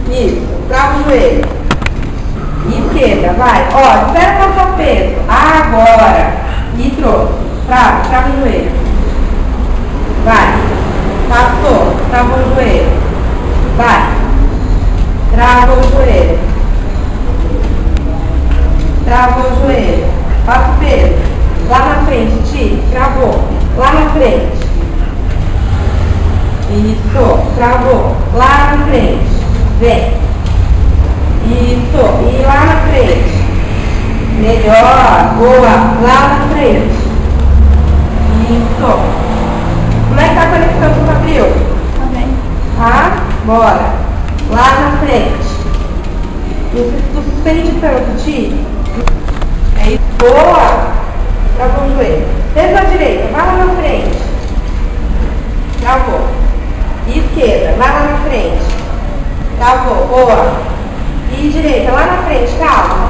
Isso. Trava o joelho. Esquerda, vai. Ó, espera passar o peso. Agora. E trouxe. Trava o joelho. Vai. Passou. Travou o joelho. Vai. Trava o joelho. Travou o joelho. Passa o peso. Lá na frente, Ti. Travou. Lá na frente. Isso. Travou. Lá na frente. Vem. Isso. E lá na frente. Melhor. Boa. Lá na frente. Isso. Como é que tá a conexão com o quadril? Tá bem. Tá? Bora. Lá na frente. Não suspende tanto, Ti. É isso. Boa. Travou o joelho. Desde a direita. Vai lá na frente. Travou. Esquerda. Vai lá na frente. Travou. Boa. E direita. Lá na frente. Calma.